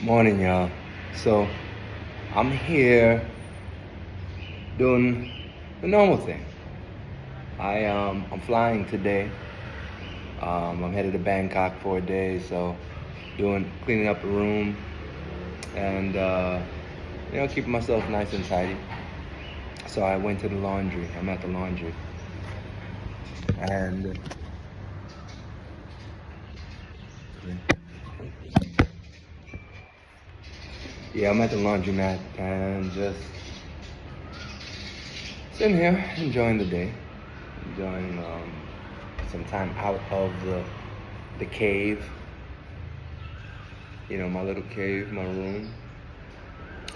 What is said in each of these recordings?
Morning, y'all. So I'm here doing the normal thing. I'm flying today. I'm headed to Bangkok for a day, so doing cleaning up the room and keeping myself nice and tidy. So I went to the laundry. I'm at the laundry, and yeah, I'm at the laundromat and just sitting here enjoying the day, enjoying some time out of the cave. My little cave, my room.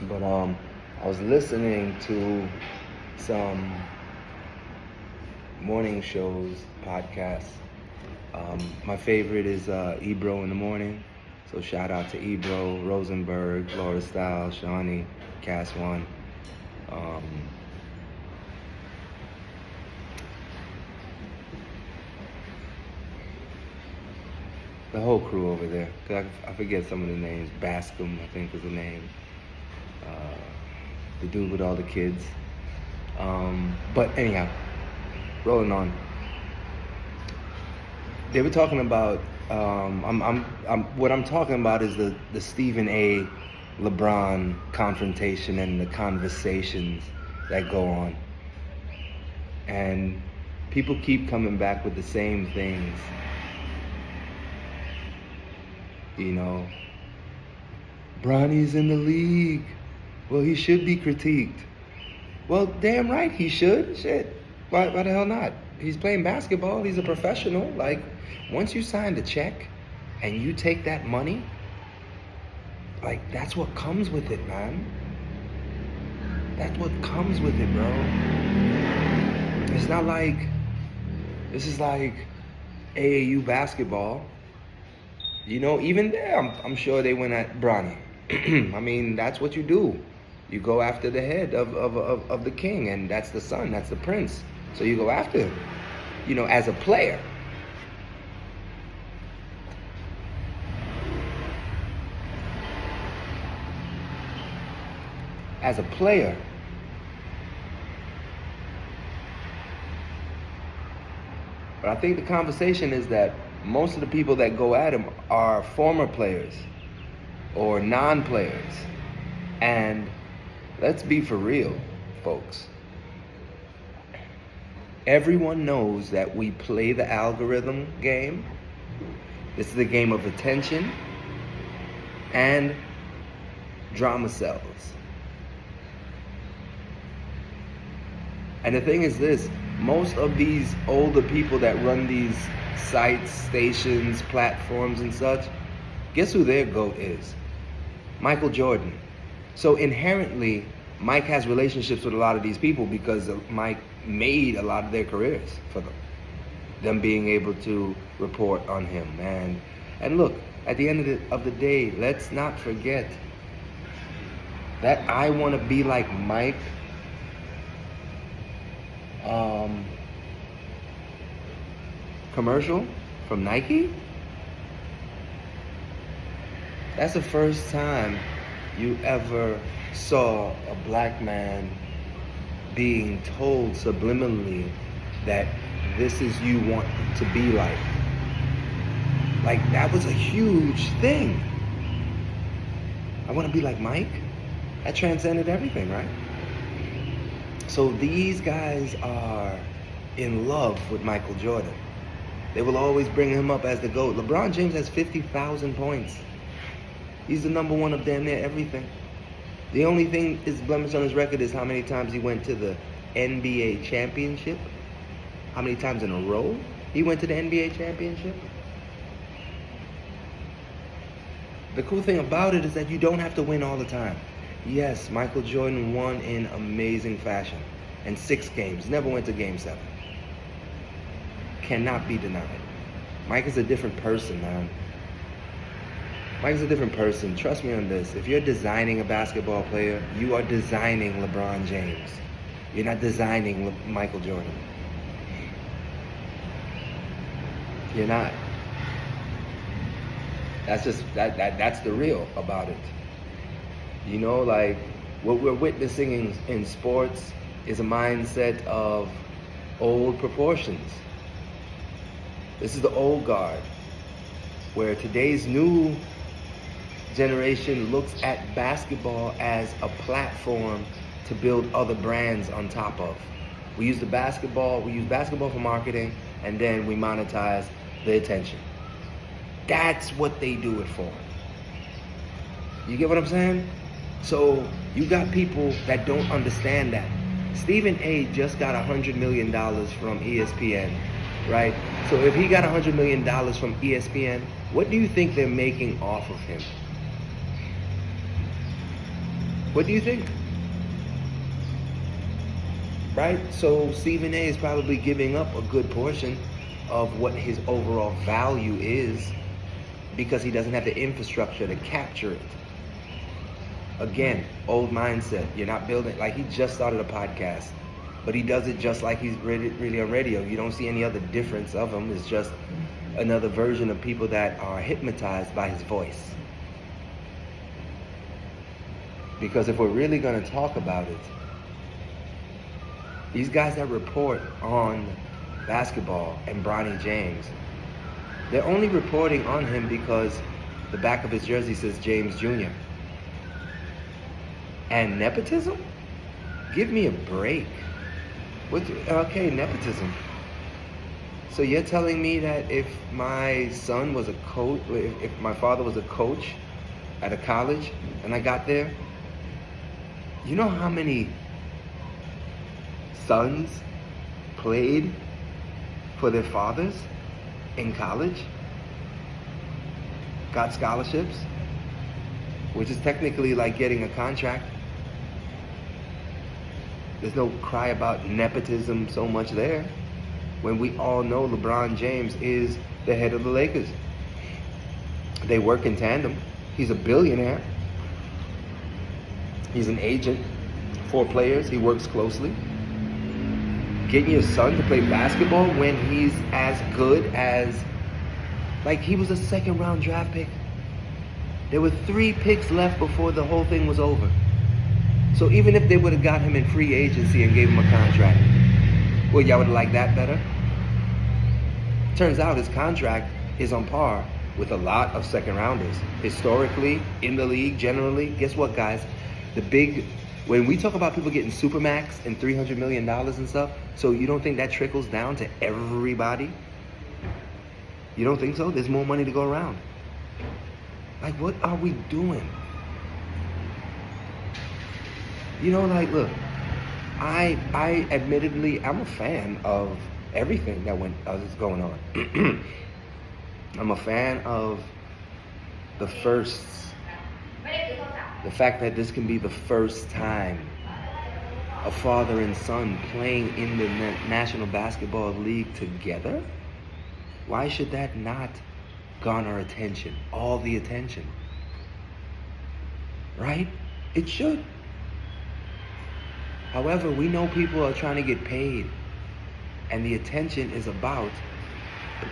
But I was listening to some morning shows, podcasts. My favorite is Ebro in the Morning. So shout out to Ebro, Rosenberg, Laura Stiles, Shawnee, Cass One. Um, the whole crew over there. 'Cause I forget some of the names. Bascom, I think, is the name. The dude with all the kids. But anyhow, rolling on. They were talking about. What I'm talking about is the Stephen A. LeBron confrontation and the conversations that go on. And people keep coming back with the same things. Bronny's in the league. Well, he should be critiqued. Well, damn right he should. Shit. Why the hell not? He's playing basketball. He's a professional. Like, once you sign the check and you take that money, like, that's what comes with it, man. That's what comes with it, bro. It's not like, this is like AAU basketball. Even there, I'm sure they went at Bronny. I mean, that's what you do. You go after the head of the king, and that's the son, that's the prince. So you go after him, as a player. As a player. But I think the conversation is that most of the people that go at him are former players or non-players. And let's be for real, folks. Everyone knows that we play the algorithm game. This is a game of attention and drama cells. And the thing is this, most of these older people that run these sites, stations, platforms and such, guess who their GOAT is? Michael Jordan. So inherently, Mike has relationships with a lot of these people because Mike made a lot of their careers for them being able to report on him. And look, at the end of the day, let's not forget that I want to be like Mike commercial from Nike. That's the first time you ever saw a black man being told subliminally that this is you want to be like. Like, that was a huge thing. I want to be like Mike. That transcended everything, right? So these guys are in love with Michael Jordan. They will always bring him up as the GOAT. LeBron James has 50,000 points. He's the number one of damn near everything. The only thing is blemish on his record is how many times he went to the NBA championship. How many times in a row he went to the NBA championship. The cool thing about it is that you don't have to win all the time. Yes, Michael Jordan won in amazing fashion. And 6 games, never went to game 7. Cannot be denied. Mike is a different person, man. Mike is a different person. Trust me on this. If you're designing a basketball player, you are designing LeBron James. You're not designing Michael Jordan. You're not. That's just that's the real about it. You know, like what we're witnessing in sports is a mindset of old proportions. This is the old guard, where today's new generation looks at basketball as a platform to build other brands on top of. We use basketball for marketing, and then we monetize the attention. That's what they do it for. You get what I'm saying? So you got people that don't understand that. Stephen A just got $100 million from ESPN, right? So if he got $100 million from ESPN, what do you think they're making off of him? What do you think? Right? So Stephen A is probably giving up a good portion of what his overall value is because he doesn't have the infrastructure to capture it. Again, old mindset. You're not building, like he just started a podcast, but he does it just like he's really on radio. You don't see any other difference of him. It's just another version of people that are hypnotized by his voice. Because if we're really going to talk about it, these guys that report on basketball and Bronny James, they're only reporting on him because the back of his jersey says James Jr. And nepotism? Give me a break. Okay, nepotism. So you're telling me that if my son was a coach, if my father was a coach at a college and I got there, you know how many sons played for their fathers in college? Got scholarships, which is technically like getting a contract. There's no cry about nepotism so much there, when we all know LeBron James is the head of the Lakers. They work in tandem. He's a billionaire. He's an agent for players. He works closely. Getting your son to play basketball when he's as good as, like, he was a second round draft pick. There were 3 picks left before the whole thing was over. So even if they would have got him in free agency and gave him a contract, well, y'all would have liked that better? Turns out his contract is on par with a lot of second rounders. Historically, in the league, generally, guess what, guys? When we talk about people getting Supermax and $300 million and stuff, so you don't think that trickles down to everybody? You don't think so? There's more money to go around. Like, what are we doing? You know, like, look, I admittedly, I'm a fan of everything that is going on. I'm a fan of the firsts. The fact that this can be the first time a father and son playing in the National Basketball League together. Why should that not garner attention? All the attention. Right? It should. However, we know people are trying to get paid, and the attention is about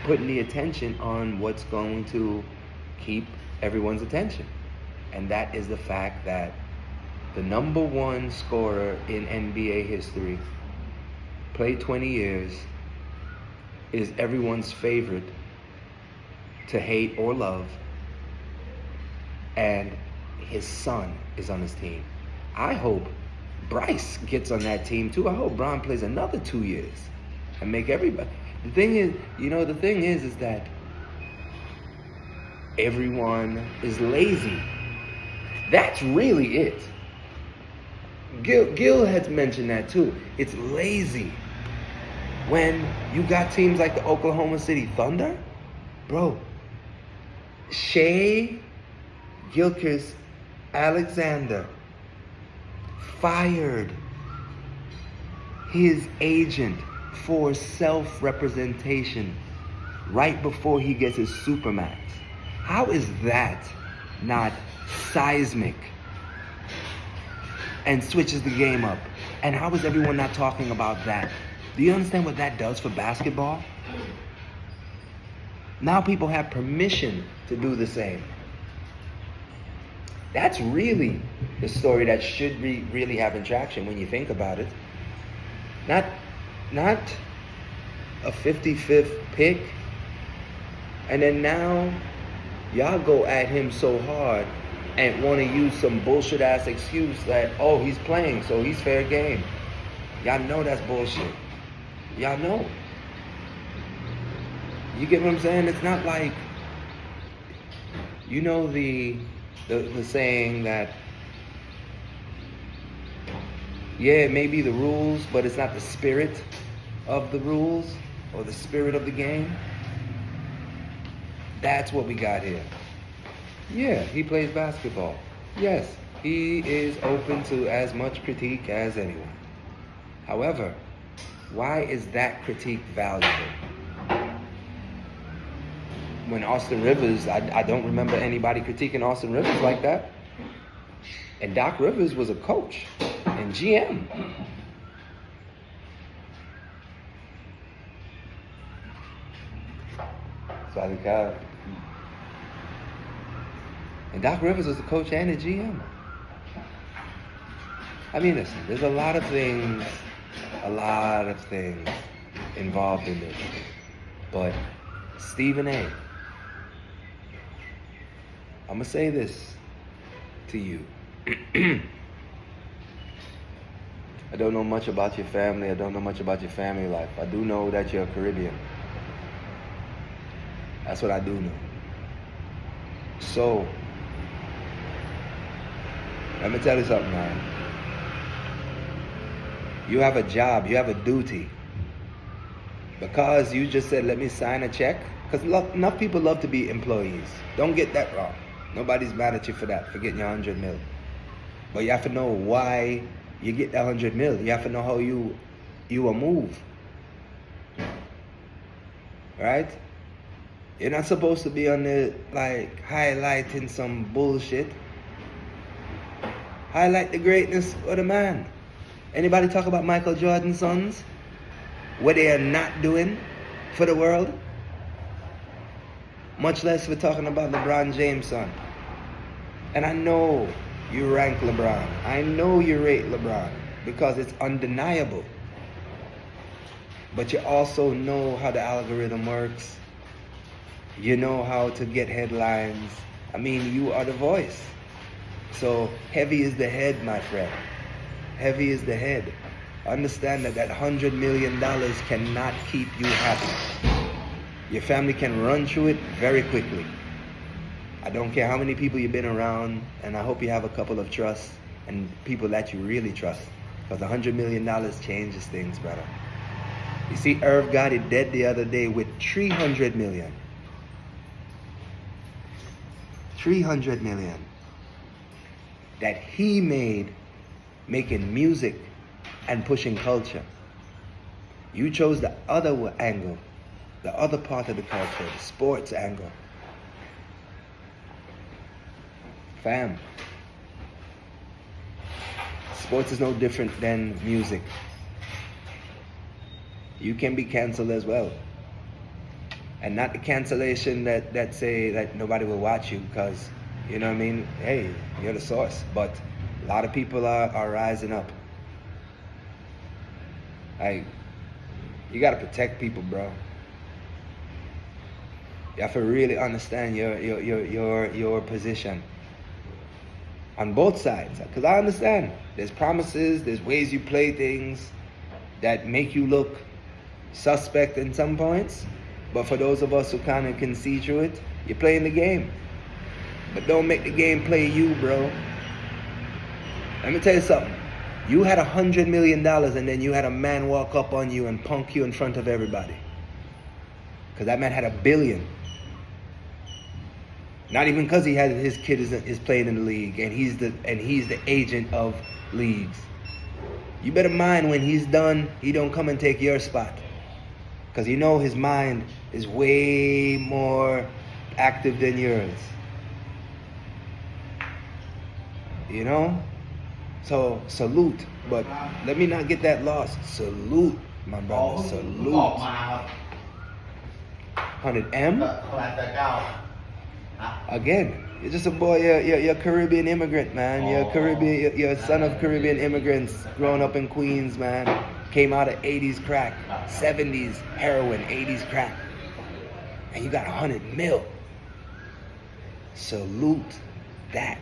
putting the attention on what's going to keep everyone's attention. And that is the fact that the number 1 scorer in NBA history, played 20 years, is everyone's favorite to hate or love, and his son is on his team. I hope Bryce gets on that team too. I hope Bron plays another 2 years and make everybody. The thing is that everyone is lazy. That's really it. Gil had mentioned that too. It's lazy. When you got teams like the Oklahoma City Thunder, bro, Shai Gilgeous-Alexander fired his agent for self-representation right before he gets his Supermax. How is that not seismic and switches the game up? And how is everyone not talking about that? Do you understand what that does for basketball? Now people have permission to do the same. That's really the story that should be really having traction when you think about it. Not a 55th pick, and then now y'all go at him so hard and want to use some bullshit ass excuse that, oh, he's playing, so he's fair game. Y'all know that's bullshit. Y'all know. You get what I'm saying? It's not like, you know the saying that, yeah, it may be the rules, but it's not the spirit of the rules or the spirit of the game. That's what we got here. Yeah, he plays basketball. Yes, he is open to as much critique as anyone. However, why is that critique valuable? When Austin Rivers, I don't remember anybody critiquing Austin Rivers like that. And Doc Rivers was a coach and GM. And Doc Rivers was a coach and a GM. I mean, listen, there's a lot of things involved in this. But Stephen A., I'm going to say this to you. I don't know much about your family. I don't know much about your family life. I do know that you're Caribbean. That's what I do know. So, let me tell you something, man. You have a job. You have a duty. Because you just said, let me sign a check. Because enough people love to be employees. Don't get that wrong. Nobody's mad at you for that, for getting your 100 mil. But you have to know why you get that 100 mil. You have to know how you will move. Right? You're not supposed to be on the, like, highlighting some bullshit. Highlight the greatness of the man. Anybody talk about Michael Jordan's sons? What they are not doing for the world? Much less we're talking about LeBron James' son. And I know you rank LeBron. I know you rate LeBron because it's undeniable. But you also know how the algorithm works. You know how to get headlines. I mean, you are the voice. So heavy is the head, my friend. Heavy is the head. Understand that $100 million cannot keep you happy. Your family can run through it very quickly. I don't care how many people you've been around, and I hope you have a couple of trust and people that you really trust. Because $100 million changes things, brother. You see, Irv Gotti dead the other day with $300 million. 300 million that he made making music and pushing culture. You chose the other angle, the other part of the culture, the sports angle. Fam, sports is no different than music. You can be canceled as well. And not the cancellation that say that nobody will watch you because, you know what I mean? Hey, you're the source. But a lot of people are rising up. Like, you gotta protect people, bro. You have to really understand your position on both sides. Because I understand there's promises, there's ways you play things that make you look suspect in some points. But for those of us who kind of can see through it, you're playing the game. But don't make the game play you, bro. Let me tell you something. You had $100 million and then you had a man walk up on you and punk you in front of everybody. Because that man had $1 billion. Not even because he had his kid is playing in the league and he's the agent of leagues. You better mind when he's done, he don't come and take your spot. Because you know his mind is way more active than yours. You know? So, salute. But let me not get that lost. Salute, my brother. Salute. 100M? Again, you're just a boy. You're a Caribbean immigrant, man. You're a Caribbean. You're a son of Caribbean immigrants, growing up in Queens, man. Came out of 80s crack, 70s heroin, 80s crack, and you got 100 mil. Salute that.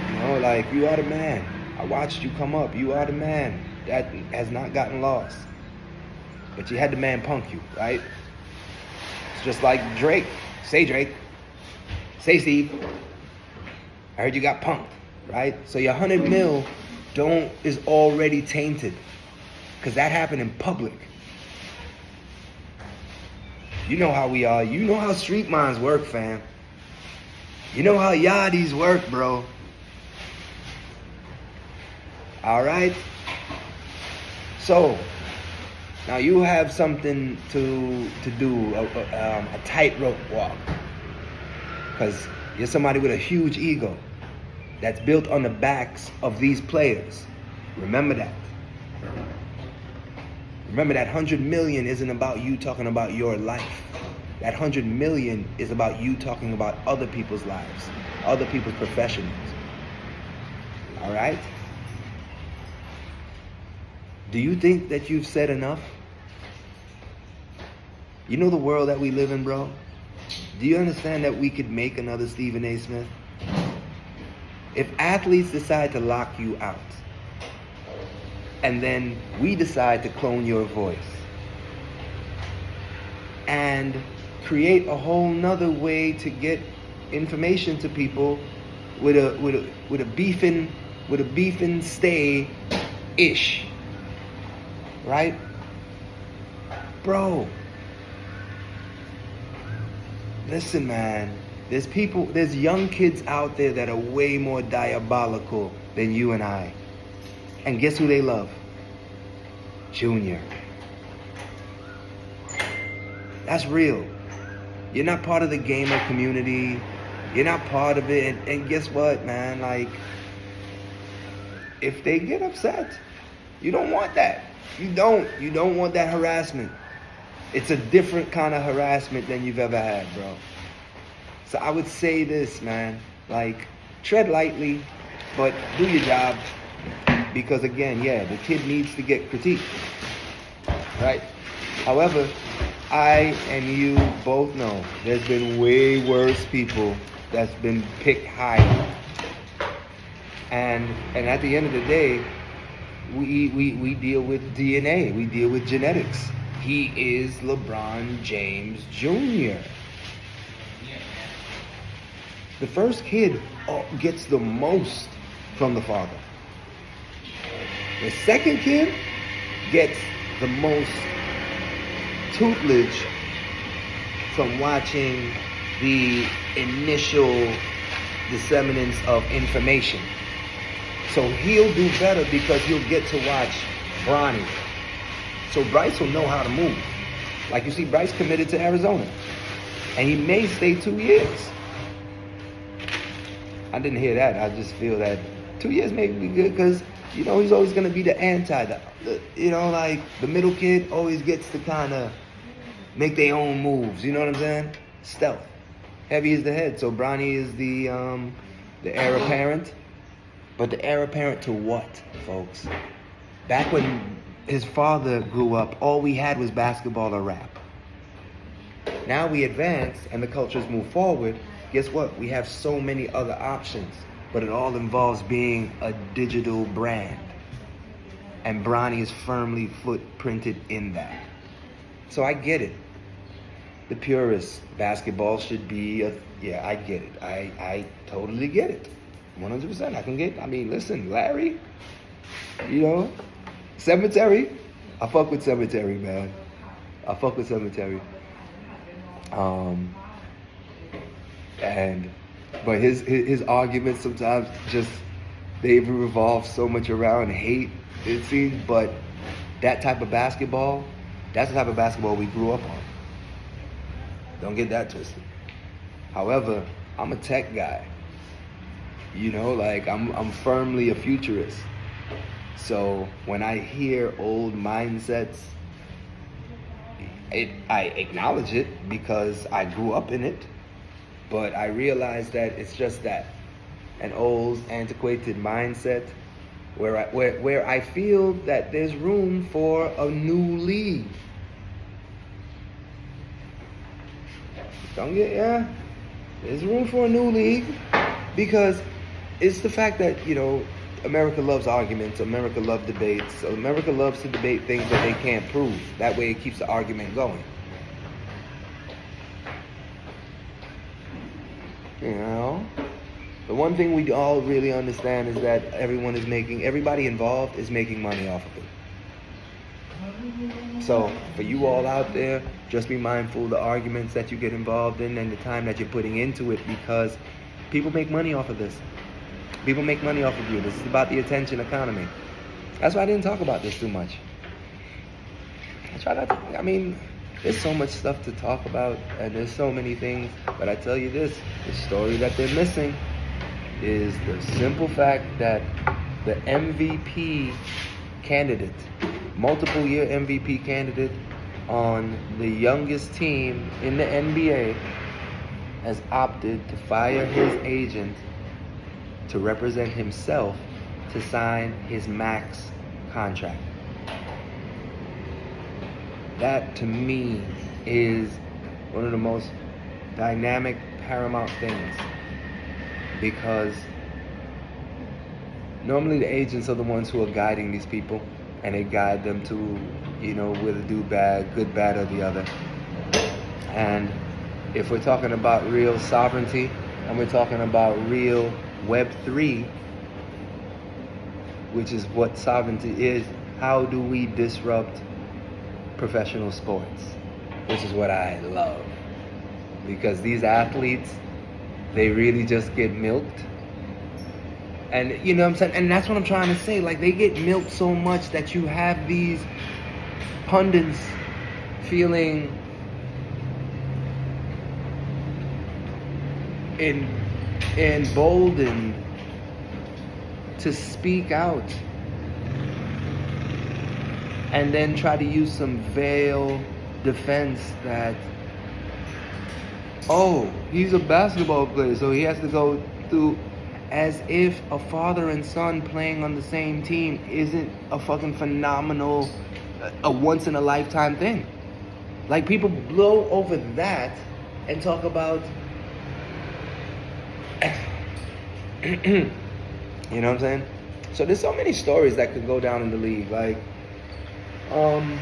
You know, like, you are the man. I watched you come up. You are the man that has not gotten lost. But you had the man punk you, right? It's just like Drake. Say Drake. Say Steve. I heard you got punked, right? So your 100 mil is already tainted, because that happened in public. You know how we are. You know how street minds work, fam. You know how yardis work, bro. All right? So, now you have something to do, a tightrope walk. Because you're somebody with a huge ego that's built on the backs of these players. Remember that. Remember that 100 million isn't about you talking about your life. That 100 million is about you talking about other people's lives, other people's professions. All right? Do you think that you've said enough? You know the world that we live in, bro? Do you understand that we could make another Stephen A. Smith? If athletes decide to lock you out, and then we decide to clone your voice and create a whole nother way to get information to people with a beefing stay ish, right? Bro, listen, man, there's young kids out there that are way more diabolical than you and I. And guess who they love? Junior. That's real. You're not part of the gamer community. You're not part of it. And guess what, man? Like, if they get upset, you don't want that. You don't want that harassment. It's a different kind of harassment than you've ever had, bro. So I would say this, man. Like, tread lightly, but do your job. Because again, yeah, the kid needs to get critiqued, right? However, I and you both know there's been way worse people that's been picked higher. And at the end of the day, we deal with DNA, we deal with genetics. He is LeBron James Jr. The first kid gets the most from the father. The second kid gets the most tutelage from watching the initial disseminance of information. So he'll do better because he'll get to watch Bronny. So Bryce will know how to move. Like you see, Bryce committed to Arizona. And he may stay 2 years. I didn't hear that. I just feel that 2 years may be good because, you know, he's always going to be the you know, like the middle kid always gets to kind of make their own moves. You know what I'm saying? Stealth. Heavy is the head. So Bronny is the heir apparent. But the heir apparent to what, folks? Back when his father grew up, all we had was basketball or rap. Now we advance and the cultures move forward. Guess what? We have so many other options. But it all involves being a digital brand. And Bronny is firmly footprinted in that. So I get it. The purist, basketball should be yeah, I get it. I totally get it. 100%. I can get, I mean, listen, Larry, you know, Cemetery. I fuck with Cemetery, man. I fuck with Cemetery. But his arguments sometimes just, they revolve so much around hate, it seems. But that type of basketball, that's the type of basketball we grew up on. Don't get that twisted. However, I'm a tech guy. You know, like I'm firmly a futurist. So when I hear old mindsets I acknowledge it because I grew up in it, but I realize that it's just that an old, antiquated mindset where I feel that there's room for a new league. There's room for a new league because it's the fact that, America loves arguments, America loves debates, America loves to debate things that they can't prove. That way it keeps the argument going. The one thing we all really understand is that everybody involved is making money off of it. So for you all out there, just be mindful of the arguments that you get involved in and the time that you're putting into it, because people make money off of this. People make money off of you. This is about the attention economy. That's why I didn't talk about this too much. There's so much stuff to talk about, and there's so many things, but I tell you this, the story that they're missing is the simple fact that the MVP candidate, multiple year MVP candidate on the youngest team in the NBA, has opted to fire his agent to represent himself to sign his max contract. That to me is one of the most dynamic, paramount things, because normally the agents are the ones who are guiding these people, and they guide them to, whether do bad, good, bad, or the other. And if we're talking about real sovereignty, and we're talking about real Web3, which is what sovereignty is, how do we disrupt professional sports? Which is what I love. Because these athletes, they really just get milked. And you know what I'm saying? And that's what I'm trying to say. Like, they get milked so much that you have these pundits feeling emboldened to speak out and then try to use some veiled defense that, he's a basketball player, so he has to go through, as if a father and son playing on the same team isn't a fucking phenomenal, a once in a lifetime thing. Like, people blow over that and talk about you know what I'm saying? So there's so many stories that could go down in the league. Like, I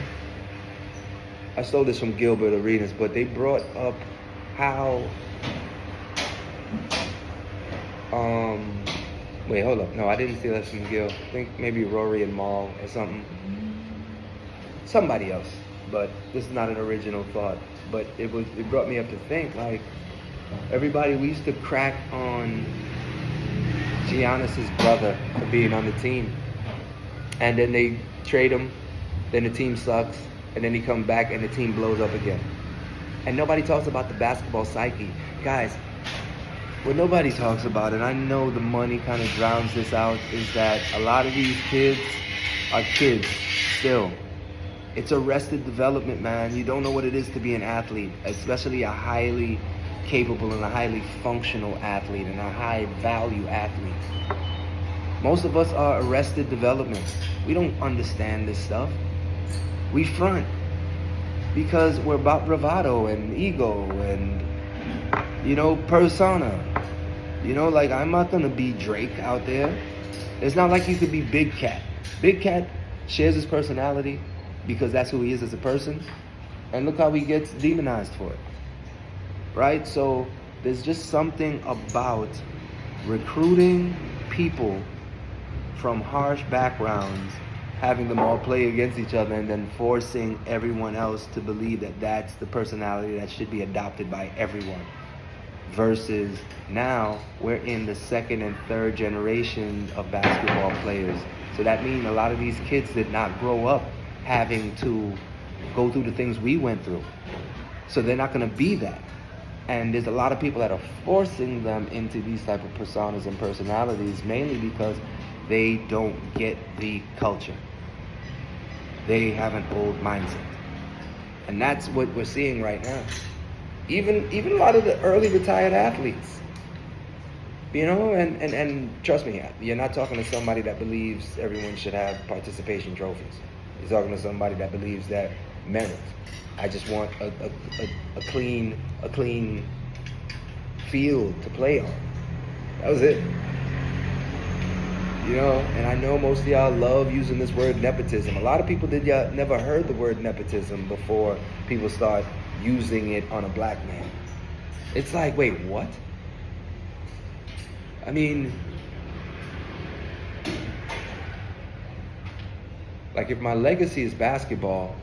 stole this from Gilbert Arenas, but they brought up how wait, hold up. No, I didn't steal that from Gil. I think maybe Rory and Maul or something. Somebody else. But this is not an original thought. But it brought me up to think, like, we used to crack on Giannis's brother for being on the team. And then they trade him, then the team sucks, and then he comes back and the team blows up again. And nobody talks about the basketball psyche. Guys, what nobody talks about, and I know the money kind of drowns this out, is that a lot of these kids are kids still. It's arrested development, man. You don't know what it is to be an athlete, especially a highly capable and a highly functional athlete and a high value athlete. Most of us are arrested development. We don't understand this stuff. We front because we're about bravado and ego and, persona. Like, I'm not gonna be Drake out there. It's not like you could be Big Cat. Big Cat shares his personality because that's who he is as a person. And look how he gets demonized for it. Right? So there's just something about recruiting people from harsh backgrounds, having them all play against each other, and then forcing everyone else to believe that that's the personality that should be adopted by everyone. Versus now, we're in the second and third generation of basketball players. So that means a lot of these kids did not grow up having to go through the things we went through. So they're not going to be that. And there's a lot of people that are forcing them into these type of personas and personalities, mainly because they don't get the culture. They have an old mindset. And that's what we're seeing right now. Even a lot of the early retired athletes. And trust me, you're not talking to somebody that believes everyone should have participation trophies. You're talking to somebody that believes that merit. I just want a clean field to play on. That was it. And I know most of y'all love using this word nepotism. A lot of people never heard the word nepotism before people start using it on a black man. It's like, wait, what? I mean, like if my legacy is basketball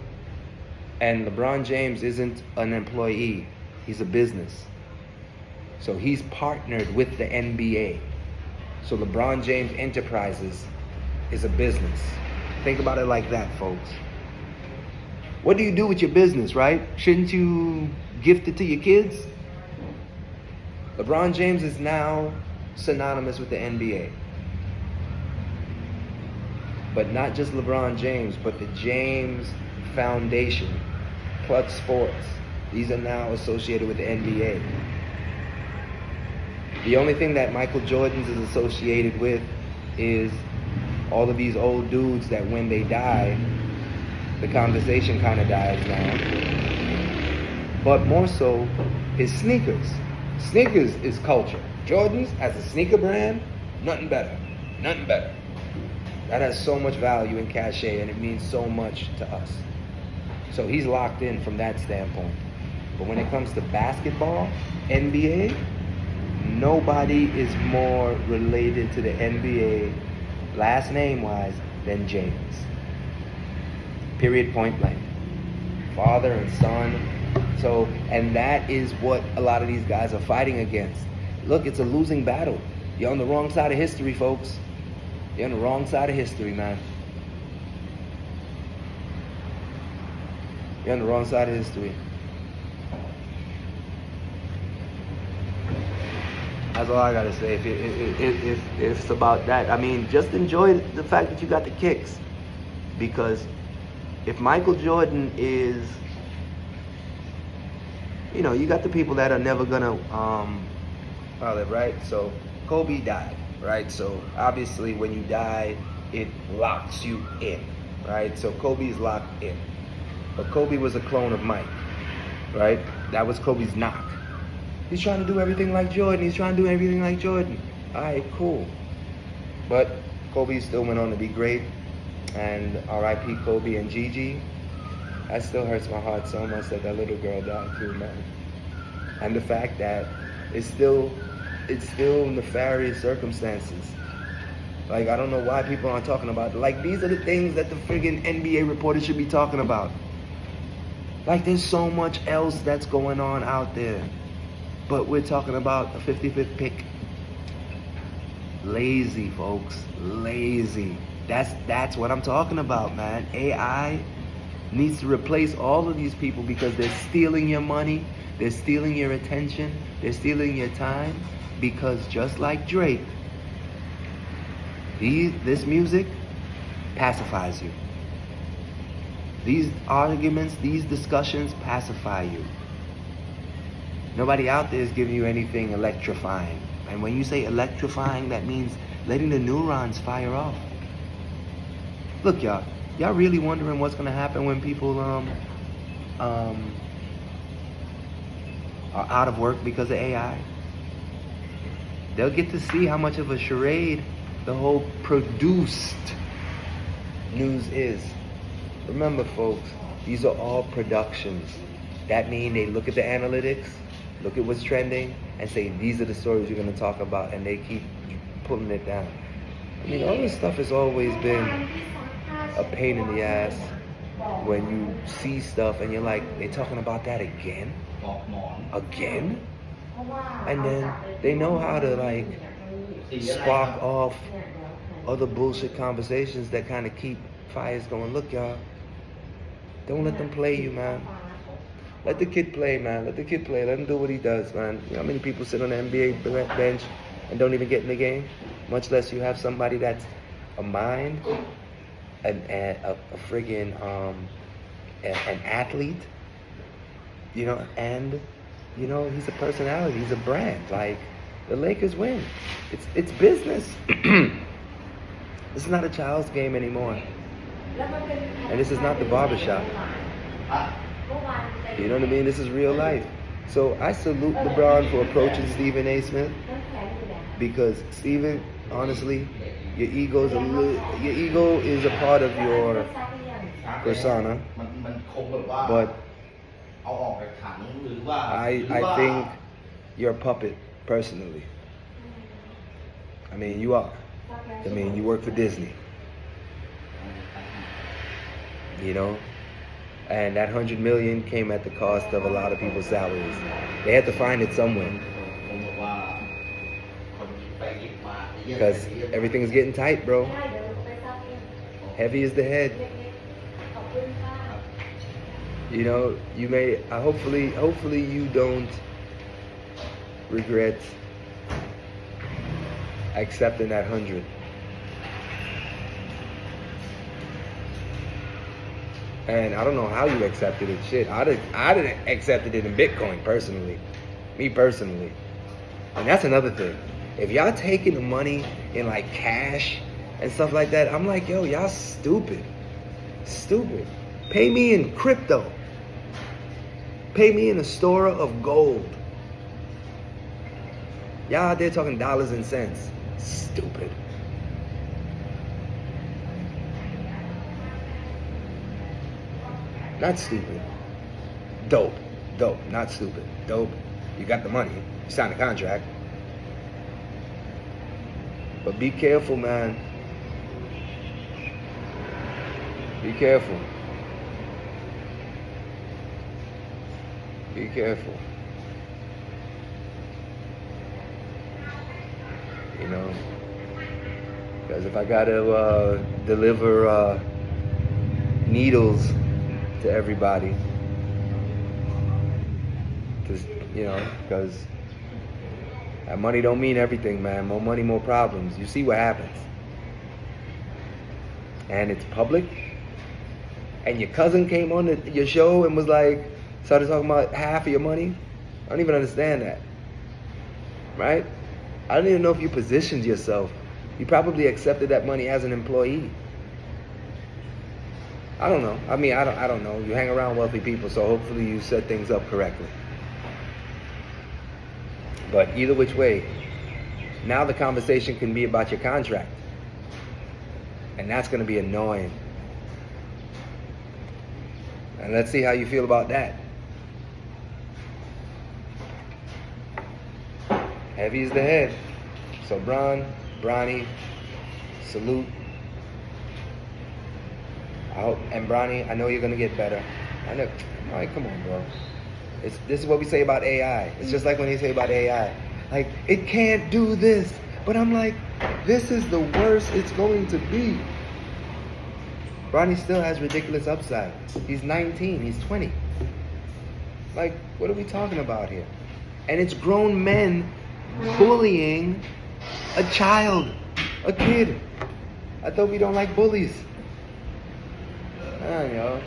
and LeBron James isn't an employee, he's a business. So he's partnered with the NBA. So LeBron James Enterprises is a business. Think about it like that, folks. What do you do with your business, right? Shouldn't you gift it to your kids? LeBron James is now synonymous with the NBA. But not just LeBron James, but the James Foundation, Clutch Sports. These are now associated with the NBA. The only thing that Michael Jordan's is associated with is all of these old dudes that when they die, the conversation kind of dies down. But more so, his sneakers. Sneakers is culture. Jordan's as a sneaker brand, nothing better. Nothing better. That has so much value and cachet, and it means so much to us. So he's locked in from that standpoint. But when it comes to basketball, NBA, nobody is more related to the NBA, last name-wise, than James. Period, point blank. Father and son. So, and that is what a lot of these guys are fighting against. Look, it's a losing battle. You're on the wrong side of history, folks. You're on the wrong side of history, man. You're on the wrong side of history. That's all I gotta say. If it's about that, I mean, just enjoy the fact that you got the kicks. Because if Michael Jordan is, you got the people that are never gonna live, right? So Kobe died, right? So obviously when you die, it locks you in, right? So Kobe's locked in. But Kobe was a clone of Mike, right? That was Kobe's knock. He's trying to do everything like Jordan. All right, cool. But Kobe still went on to be great. And R.I.P. Kobe and Gigi. That still hurts my heart so much that little girl died too, man. And the fact that it's still nefarious circumstances. Like, I don't know why people aren't talking about it. Like, these are the things that the friggin' NBA reporters should be talking about. Like, there's so much else that's going on out there. But we're talking about a 55th pick. Lazy, folks. Lazy. That's what I'm talking about, man. AI needs to replace all of these people because they're stealing your money, they're stealing your attention, they're stealing your time. Because just like Drake, this music pacifies you. These arguments, these discussions pacify you. Nobody out there is giving you anything electrifying. And when you say electrifying, that means letting the neurons fire off. Look, y'all really wondering what's gonna happen when people are out of work because of AI? They'll get to see how much of a charade the whole produced news is. Remember, folks, these are all productions. That means they look at the analytics, look at what's trending, and say, these are the stories you're going to talk about, and they keep pulling it down. I mean, all this stuff has always been a pain in the ass when you see stuff and you're like, they're talking about that again? Again? And then they know how to, like, spark off other bullshit conversations that kind of keep fires going. Look, y'all, don't let them play you, man. Let the kid play, man. Let the kid play. Let him do what he does, man. You know how many people sit on the NBA bench and don't even get in the game? Much less you have somebody that's a mind, a friggin' an athlete, You know, and you know, he's a personality, he's a brand. Like, the Lakers win. It's business. This is not a child's game anymore. And this is not the barbershop. You know what I mean? This is real life. So I salute LeBron for approaching Stephen A. Smith, because Stephen, honestly, your ego is a part of your persona, but I think you're a puppet personally. I mean, you are. I mean, you work for Disney. You know? And that $100 million came at the cost of a lot of people's salaries. They had to find it somewhere. Because everything is getting tight, bro. Heavy is the head. You know, you may, hopefully you don't regret accepting that 100. And I don't know how you accepted it. Shit, I didn't accepted it in Bitcoin personally. Me personally. And that's another thing. If y'all taking the money in like cash and stuff like that, I'm like, yo, y'all stupid. Stupid. Pay me in crypto. Pay me in a store of gold. Y'all out there talking dollars and cents. Stupid. Not stupid. Dope. Dope. Not stupid. Dope. You got the money. You signed a contract. But be careful, man. Be careful. Be careful. You know? Because if I gotta deliver needles to everybody, because that money don't mean everything, man. More money, more problems. You see what happens. And it's public. And your cousin came on your show and was like, started talking about half of your money. I don't even understand that. Right? I don't even know if you positioned yourself. You probably accepted that money as an employee. I don't know. I mean, I don't know. You hang around wealthy people, so hopefully you set things up correctly. But either which way, now the conversation can be about your contract. And that's going to be annoying. And let's see how you feel about that. Heavy is the head. So Bronny, salute. And Bronny, I know you're gonna get better. I know. All right, come on, bro. This is what we say about AI. It's just like when they say about AI, like, it can't do this. But I'm like, this is the worst it's going to be. Bronny still has ridiculous upside. He's 19. He's 20. Like, what are we talking about here? And it's grown men bullying a child, a kid. I thought we don't like bullies. Man, yo,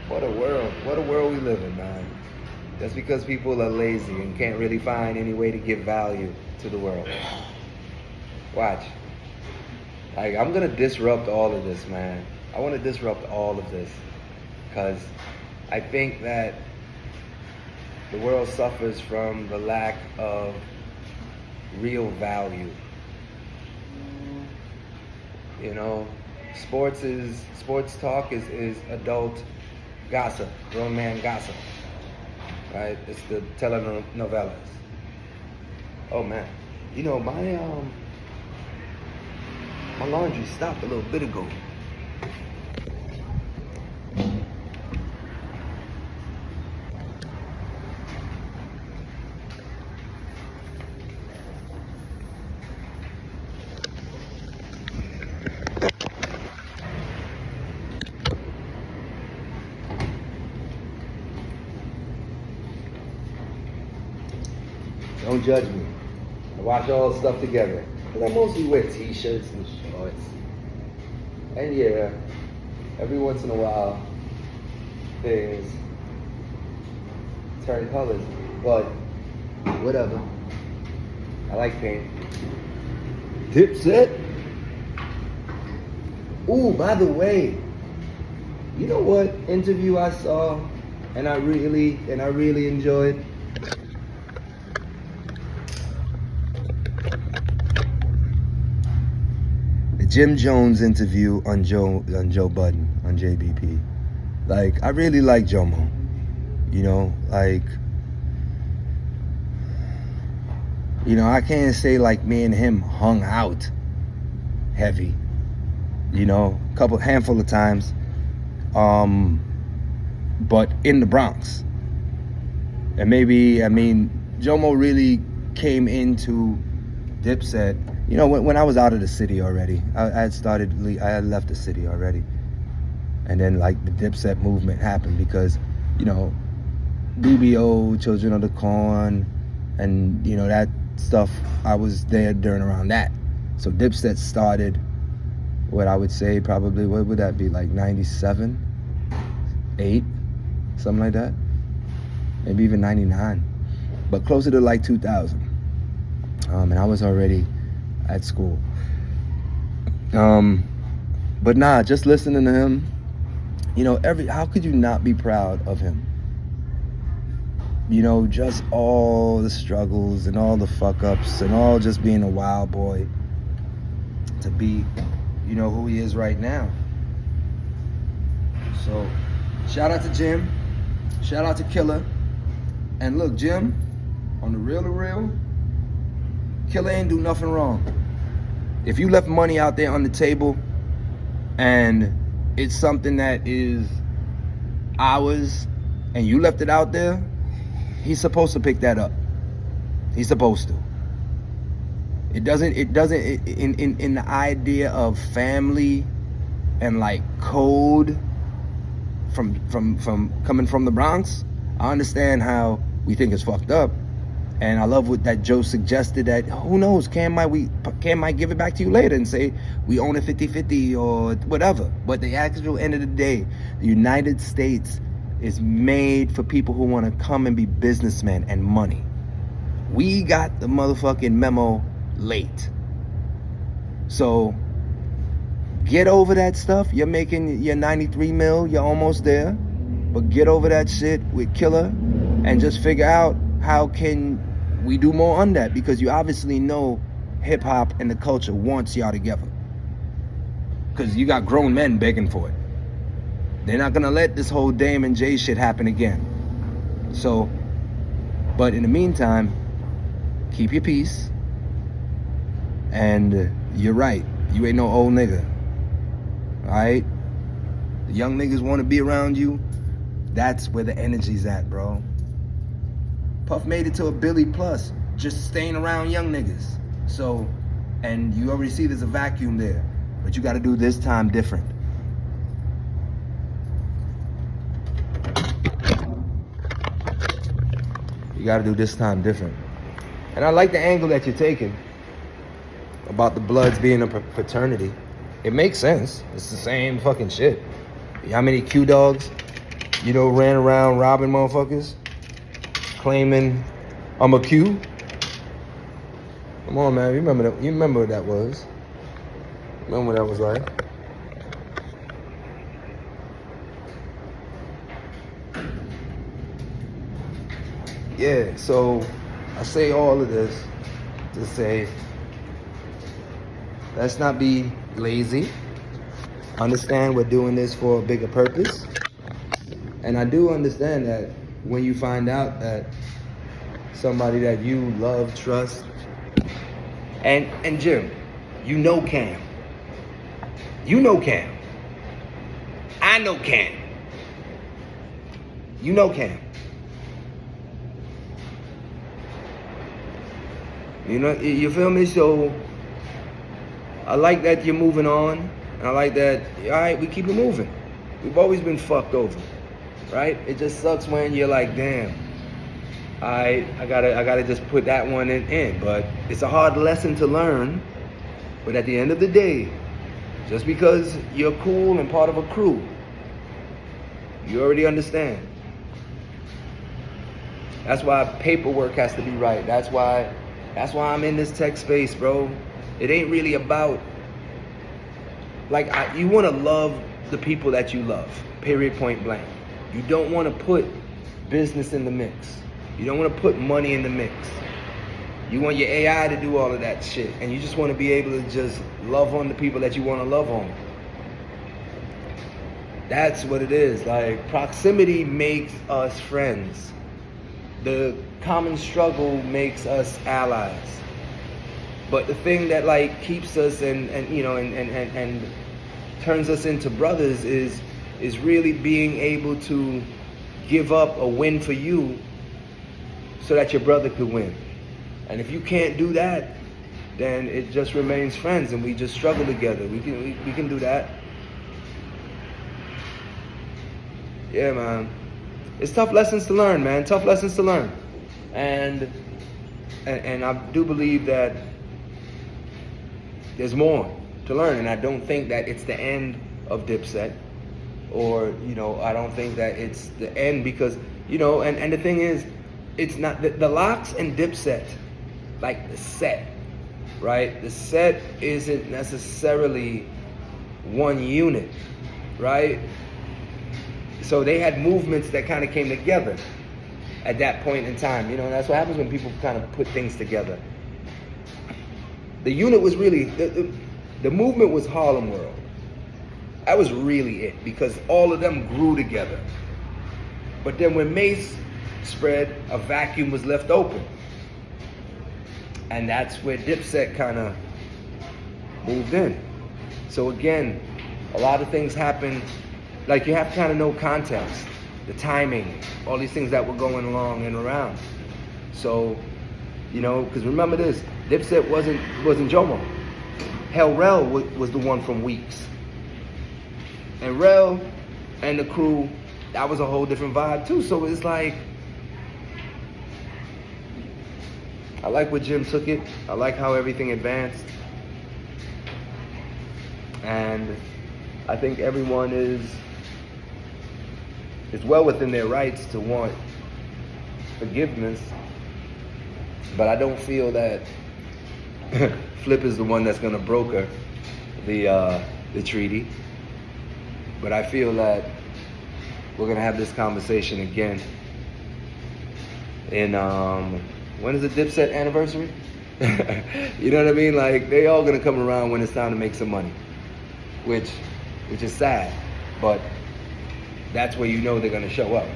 what a world we live in, man. That's because people are lazy and can't really find any way to give value to the world. Watch. Like, I'm gonna disrupt all of this, man. I want to disrupt all of this, because I think that the world suffers from the lack of real value. You know, sports talk is adult gossip, grown man gossip, right? It's the telenovelas. Oh man, you know, my laundry stopped a little bit ago. Don't judge me. I wash all the stuff together. Because I mostly wear t-shirts and shorts. And yeah, every once in a while, things turn colors, but whatever. I like paint. Dipset. Ooh, by the way, you know what interview I saw and I really enjoyed? The Jim Jones interview on Joe Budden on JBP. Like, I really like Jomo. You know, like, you know, I can't say like me and him hung out heavy. You know, handful of times. But in the Bronx. And maybe, I mean, Jomo really came into Dipset, you know, when I was out of the city already. I had left the city already. And then like the Dipset movement happened because, you know, BBO, Children of the Corn, and, you know, that stuff, I was there during around that. So Dipset started, what I would say probably, what would that be, like 97, 8, something like that? Maybe even 99, but closer to like 2000. And I was already at school. But nah, just listening to him, you know, how could you not be proud of him? You know, just all the struggles and all the fuck ups and all just being a wild boy to be, you know, who he is right now. So, shout out to Jim. Shout out to Killer. And look, Jim, on the real, Killer ain't do nothing wrong. If you left money out there on the table and it's something that is ours and you left it out there, he's supposed to pick that up. He's supposed to. It doesn't in the idea of family and like code from coming from the Bronx. I understand how we think it's fucked up, and I love what that Joe suggested, that who knows, Cam might give it back to you later and say we own it 50-50 or whatever. But the actual end of the day, the United States is made for people who want to come and be businessmen and money. We got the motherfucking memo late. So get over that stuff. You're making your 93 mil, you're almost there. But get over that shit with Killer and just figure out how can we do more on that, because you obviously know hip hop and the culture wants y'all together. Because you got grown men begging for it. They're not gonna let this whole Dame and Jay shit happen again. So, but in the meantime, keep your peace. And you're right, you ain't no old nigga. Alright? The young niggas wanna be around you. That's where the energy's at, bro. Puff made it to a Billy Plus, just staying around young niggas. So, and you already see there's a vacuum there. But you gotta do this time different. You gotta do this time different. And I like the angle that you're taking about the Bloods being a fraternity. It makes sense. It's the same fucking shit. How many Q dogs, you know, ran around robbing motherfuckers, claiming I'm a Q? Come on, man. You remember what that was? Remember what that was like? Yeah, so I say all of this to say, let's not be lazy. Understand we're doing this for a bigger purpose. And I do understand that when you find out that somebody that you love, trust, and Jim, you know Cam. You know Cam. I know Cam. You know Cam. You know, you feel me? So I like that you're moving on. I like that, all right, we keep it moving. We've always been fucked over, right? It just sucks when you're like, damn, I gotta just put that one in. But it's a hard lesson to learn. But at the end of the day, just because you're cool and part of a crew, you already understand. That's why paperwork has to be right. That's why I'm in this tech space, bro. It ain't really about, like, you want to love the people that you love, period, point blank. You don't want to put business in the mix. You don't want to put money in the mix. You want your AI to do all of that shit, and you just want to be able to just love on the people that you want to love on. That's what it is. Like, proximity makes us friends. The common struggle makes us allies. But the thing that like keeps us and turns us into brothers is really being able to give up a win for you so that your brother could win. And if you can't do that, then it just remains friends and we just struggle together. We can do that. Yeah, man. It's tough lessons to learn, man. Tough lessons to learn. And I do believe that there's more to learn. And I don't think that it's the end of Dipset. Or, I don't think that it's the end because, and the thing is, it's not, the Lox and Dipset, like the set, right? The set isn't necessarily one unit, right? So they had movements that kind of came together at that point in time. And that's what happens when people kind of put things together. The unit was really, the movement was Harlem World. That was really it, because all of them grew together. But then when Mace spread, a vacuum was left open. And that's where Dipset kind of moved in. So again, a lot of things happen. Like, you have to kind of know context, the timing, all these things that were going along and around. So, because remember this, Dipset wasn't Jomo. Hell, Rel was the one from Weeks. And Rel and the crew, that was a whole different vibe too. So it's like, I like where Jim took it. I like how everything advanced. And I think everyone is well within their rights to want forgiveness, but I don't feel that Flip is the one that's going to broker the treaty. But I feel that we're going to have this conversation again in when is the Dipset anniversary? You know what I mean? Like, they all going to come around when it's time to make some money, which is sad, but that's where they're going to show up.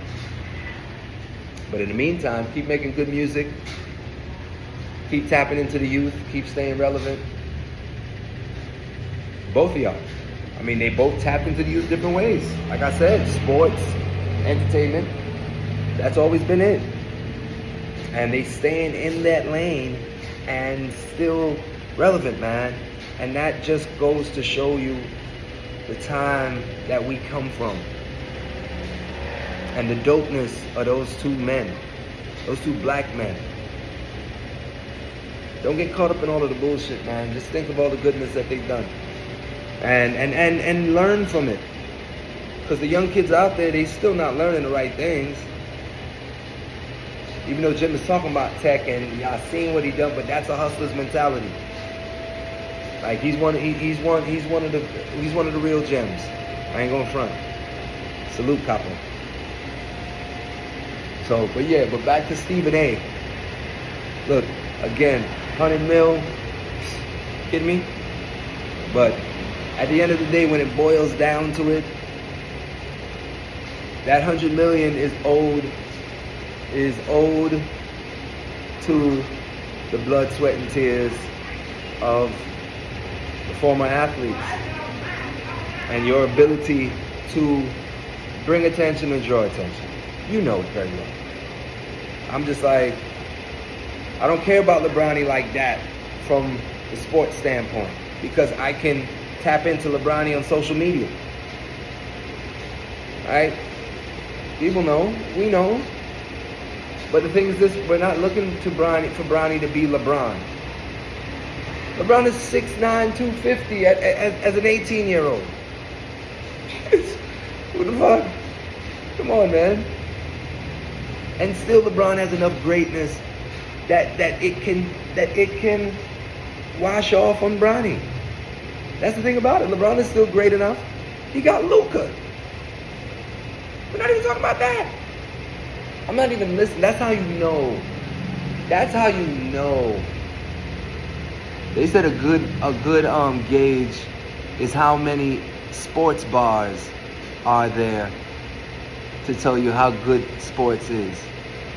But in the meantime, keep making good music, keep tapping into the youth, keep staying relevant. Both of y'all. I mean, they both tapped into the youth different ways. Like I said, sports, entertainment, that's always been it. And they staying in that lane and still relevant, man. And that just goes to show you the time that we come from. And the dopeness of those two men, those two black men. Don't get caught up in all of the bullshit, man. Just think of all the goodness that they've done. And learn from it. Because the young kids out there, they still not learning the right things. Even though Jim is talking about tech and y'all seen what he done, but that's a hustler's mentality. Like, he's one of the real gems. I ain't going front. Salute, Capo. So, but back to Stephen A. Look, again, 100 mil, kidding me? But at the end of the day, when it boils down to it, that 100 million is owed to the blood, sweat, and tears of the former athletes and your ability to bring attention and draw attention. You know it very well. I'm just like, I don't care about LeBronny like that from the sports standpoint, because I can tap into LeBronny on social media. Right? People know, we know. But the thing is this, we're not looking for Bronny to be LeBron. LeBron is 6'9", 250 as an 18-year-old. What the fuck? Come on, man. And still LeBron has enough greatness that it can wash off on Bronny. That's the thing about it. LeBron is still great enough. He got Luka. We're not even talking about that. I'm not even listening. That's how you know. That's how you know. They said a good gauge is how many sports bars are there to tell you how good sports is.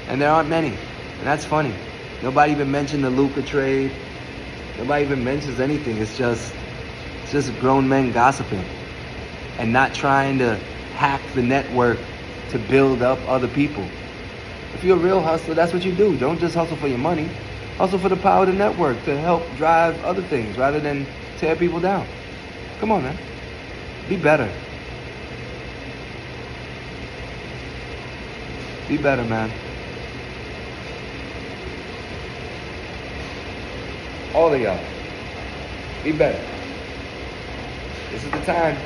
And there aren't many. And that's funny. Nobody even mentioned the Luka trade. Nobody even mentions anything. It's just grown men gossiping and not trying to hack the network to build up other people. If you're a real hustler, that's what you do. Don't just hustle for your money. Hustle for the power of the network to help drive other things rather than tear people down. Come on, man. Be better. Be better, man. All of y'all. Be better. This is the time.